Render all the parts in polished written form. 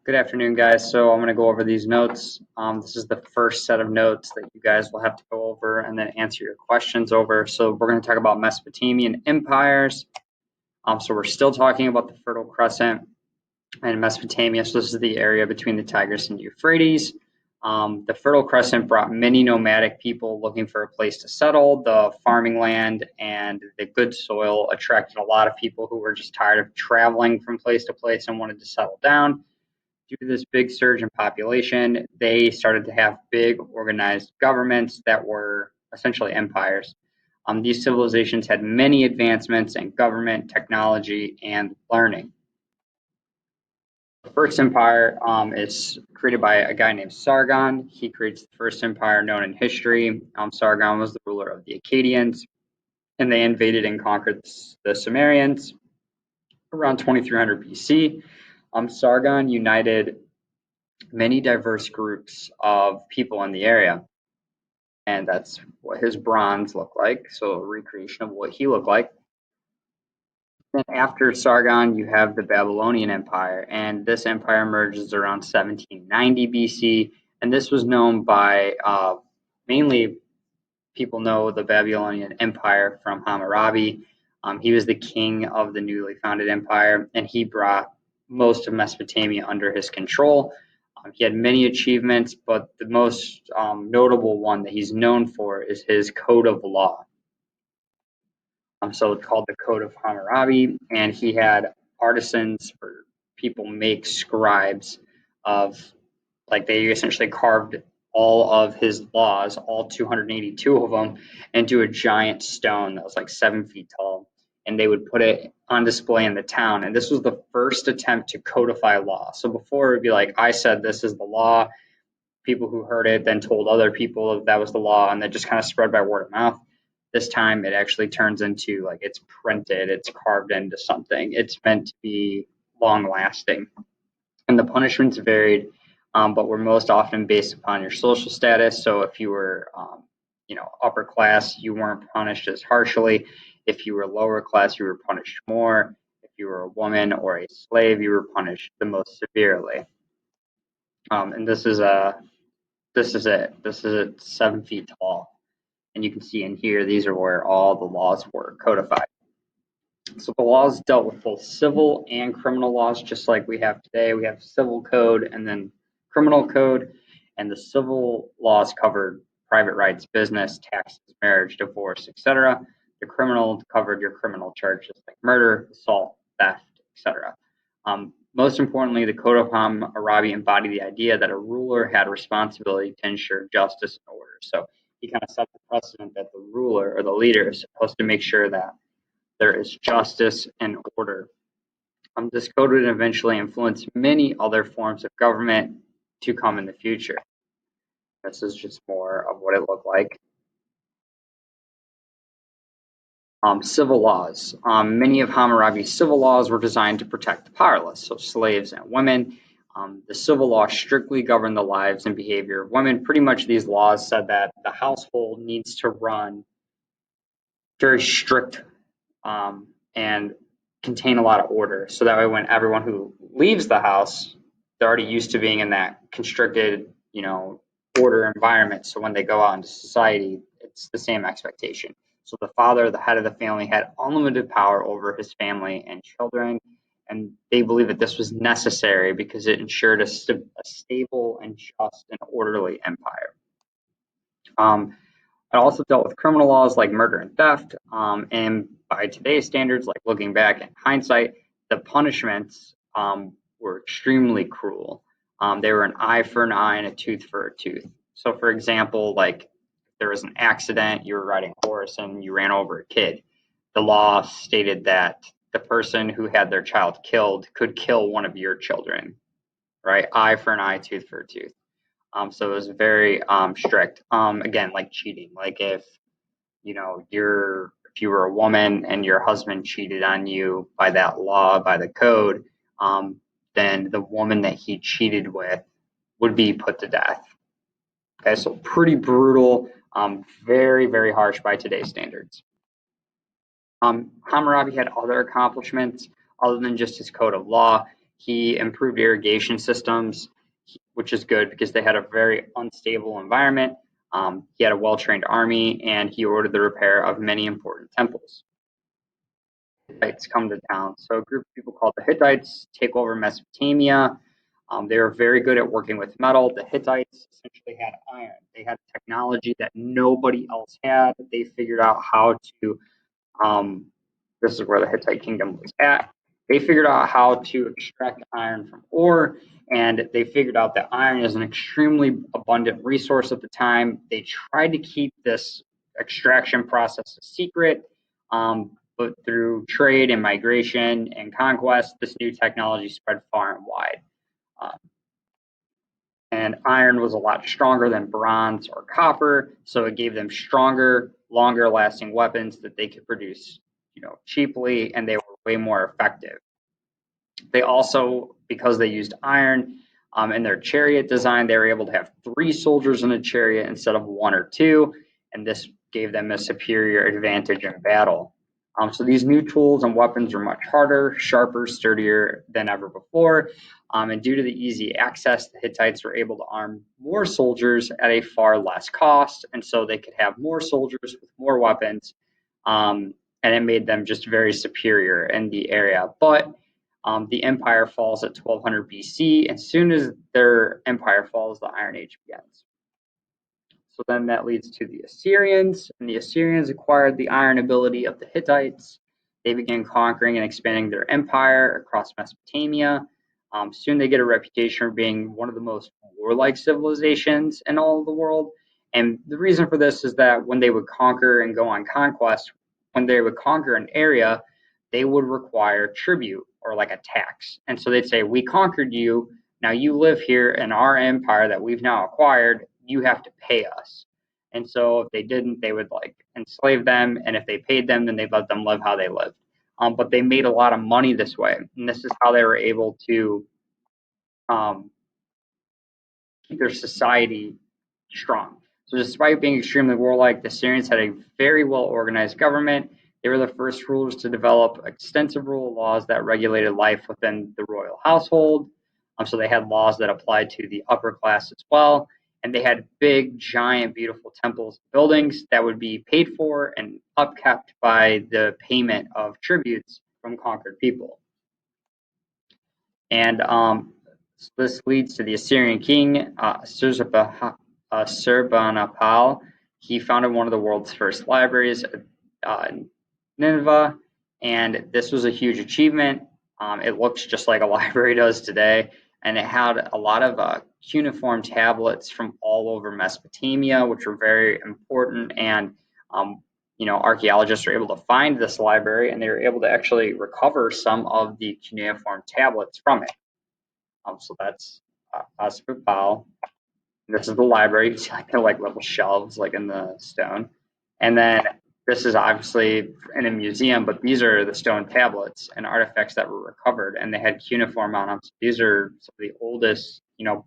Good afternoon, guys. So I'm going to go over these notes. This is the first set of notes that you guys will have to go over and then answer your questions over. So we're going to talk about Mesopotamian empires. So we're still talking about the Fertile Crescent and Mesopotamia. So this is the area between the Tigris and Euphrates. The Fertile Crescent brought many nomadic people looking for a place to settle. The farming land and the good soil attracted a lot of people who were just tired of traveling from place to place and wanted to settle down. Due to this big surge in population, they started to have big organized governments that were essentially empires. These civilizations had many advancements in government, technology, and learning. The first empire is created by a guy named Sargon. He creates the first empire known in history. Sargon was the ruler of the Akkadians, and they invaded and conquered the Sumerians around 2300 BC. Sargon united many diverse groups of people in the area. And that's what his bronze looked like. So a recreation of what he looked like. Then after Sargon, you have the Babylonian Empire. And this empire emerges around 1790 BC. And this was known by mainly people know the Babylonian Empire from Hammurabi. He was the king of the newly founded empire, and he brought most of Mesopotamia under his control. He had many achievements, but the most notable one that he's known for is his code of law. So it's called the Code of Hammurabi, and he had artisans or people make scribes of, like, they essentially carved all of his laws, all 282 of them, into a giant stone that was like 7 feet tall. And they would put it on display in the town. And this was the first attempt to codify law. So before it would be like, I said this is the law. People who heard it then told other people that was the law, and that just kind of spread by word of mouth. This time it actually turns into, like, it's printed, it's carved into something. It's meant to be long lasting. And the punishments varied, but were most often based upon your social status. So if you were, upper class, you weren't punished as harshly. If you were lower class, you were punished more. If you were a woman or a slave, you were punished the most severely. And this is it. This is it, 7 feet tall. And you can see in here, these are where all the laws were codified. So the laws dealt with both civil and criminal laws, just like we have today. We have civil code and then criminal code, and the civil laws covered private rights, business, taxes, marriage, divorce, etc. The criminal covered your criminal charges like murder, assault, theft, etc. Most importantly, the Code of Hammurabi embodied the idea that a ruler had a responsibility to ensure justice and order. So he kind of set the precedent that the ruler or the leader is supposed to make sure that there is justice and order. This code would eventually influence many other forms of government to come in the future. This is just more of what it looked like. Civil laws. Many of Hammurabi's civil laws were designed to protect the powerless, so slaves and women. The civil law strictly governed the lives and behavior of women. Pretty much these laws said that the household needs to run very strict and contain a lot of order. So that way, when everyone who leaves the house, they're already used to being in that constricted, order environment. So when they go out into society, it's the same expectation. So the father, the head of the family, had unlimited power over his family and children. And they believed that this was necessary because it ensured a stable and just and orderly empire. It also dealt with criminal laws like murder and theft. And by today's standards, like looking back in hindsight, the punishments were extremely cruel. They were an eye for an eye and a tooth for a tooth. So, for example, like if there was an accident, you were riding a horse and you ran over a kid. The law stated that the person who had their child killed could kill one of your children, right? Eye for an eye, tooth for a tooth. So it was very strict. Again, like cheating. Like if if you were a woman and your husband cheated on you by that law, by the code, then the woman that he cheated with would be put to death. Okay, so pretty brutal, very, very harsh by today's standards. Hammurabi had other accomplishments other than just his code of law. He improved irrigation systems, which is good because they had a very unstable environment. He had a well-trained army, and he ordered the repair of many important temples. Hittites come to town. So a group of people called the Hittites take over Mesopotamia. They were very good at working with metal. The Hittites essentially had iron. They had technology that nobody else had. They figured out how to um, this is where the Hittite kingdom was at. They figured out how to extract iron from ore, and they figured out that iron is an extremely abundant resource at the time. They tried to keep this extraction process a secret, but through trade and migration and conquest, this new technology spread far and wide. Um, and iron was a lot stronger than bronze or copper, so it gave them stronger, longer lasting weapons that they could produce, cheaply, and they were way more effective. They also, because they used iron in their chariot design, they were able to have 3 soldiers in a chariot instead of 1 or 2, and this gave them a superior advantage in battle. So these new tools and weapons were much harder, sharper, sturdier than ever before. And due to the easy access, the Hittites were able to arm more soldiers at a far less cost, and so they could have more soldiers with more weapons, and it made them just very superior in the area. But the empire falls at 1200 BC. As soon as their empire falls, the Iron Age begins. So then that leads to the Assyrians, and the Assyrians acquired the iron ability of the Hittites. They began conquering and expanding their empire across Mesopotamia. Soon they get a reputation for being one of the most warlike civilizations in all of the world. And the reason for this is that when they would conquer and go on conquest, when they would conquer an area, they would require tribute or like a tax. And so they'd say, we conquered you, now you live here in our empire that we've now acquired, you have to pay us. And so if they didn't, they would like enslave them. And if they paid them, then they'd let them live how they lived. But they made a lot of money this way. And this is how they were able to um, keep their society strong. So despite being extremely warlike, the Syrians had a very well organized government. They were the first rulers to develop extensive rule of laws that regulated life within the royal household. So they had laws that applied to the upper class as well. And they had big, giant, beautiful temples, buildings that would be paid for and upkept by the payment of tributes from conquered people. And this leads to the Assyrian king, Surbanipal. He founded one of the world's first libraries, in Nineveh, and this was a huge achievement. It looks just like a library does today, and it had a lot of cuneiform tablets from all over Mesopotamia, which were very important. And archaeologists were able to find this library, and they were able to actually recover some of the cuneiform tablets from it. So that's Aspipal. This is the library. You see, like, they're like little shelves, like in the stone. And then this is obviously in a museum, but these are the stone tablets and artifacts that were recovered, and they had cuneiform on them. So these are some of the oldest,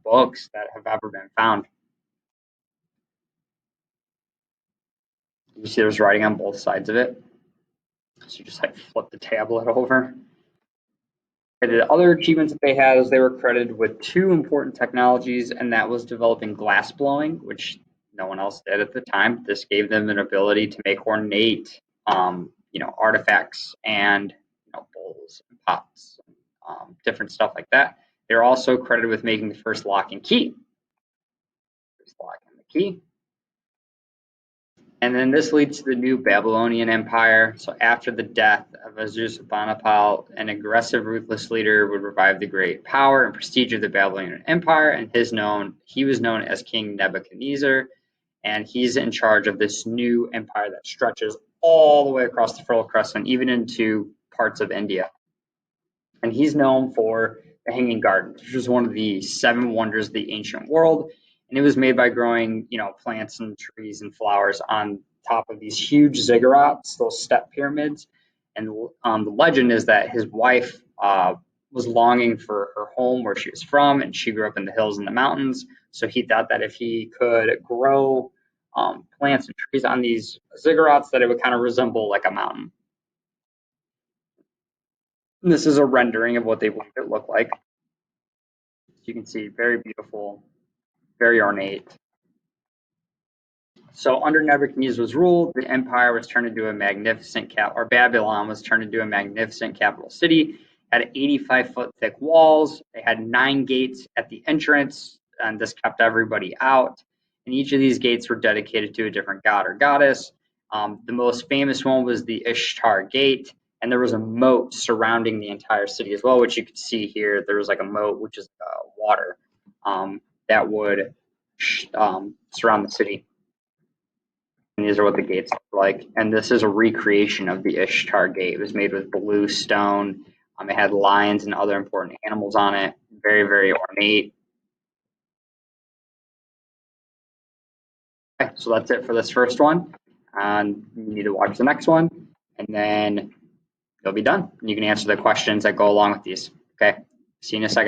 books that have ever been found. You see, there's writing on both sides of it. So you just like flip the tablet over. The other achievements that they had is they were credited with 2 important technologies, and that was developing glass blowing, which no one else did at the time. This gave them an ability to make ornate, artifacts and bowls and pots, different stuff like that. They're also credited with making the first lock and key. First lock and the key. And then this leads to the new Babylonian Empire. So after the death of Ashurbanipal, an aggressive, ruthless leader would revive the great power and prestige of the Babylonian Empire, and he was known as King Nebuchadnezzar, and he's in charge of this new empire that stretches all the way across the Fertile Crescent, even into parts of India. And he's known for the Hanging Gardens, which was one of the 7 wonders of the ancient world. And it was made by growing, plants and trees and flowers on top of these huge ziggurats, those step pyramids. And the legend is that his wife was longing for her home where she was from, and she grew up in the hills and the mountains. So he thought that if he could grow plants and trees on these ziggurats, that it would kind of resemble like a mountain. And this is a rendering of what they believe it looked like. you can see, very beautiful, very ornate. So under Nebuchadnezzar's rule, the empire was turned into a magnificent or Babylon was turned into a magnificent capital city. Had 85-foot thick walls. They had 9 gates at the entrance, and this kept everybody out. And each of these gates were dedicated to a different god or goddess. The most famous one was the Ishtar Gate, and there was a moat surrounding the entire city as well, which you can see here. There was like a moat, which is water, that would surround the city. And these are what the gates look like. And this is a recreation of the Ishtar Gate. It was made with blue stone. It had lions and other important animals on it. Very, very ornate. Okay, so that's it for this first one. And you need to watch the next one, and then you'll be done. You can answer the questions that go along with these. Okay, see you in a second.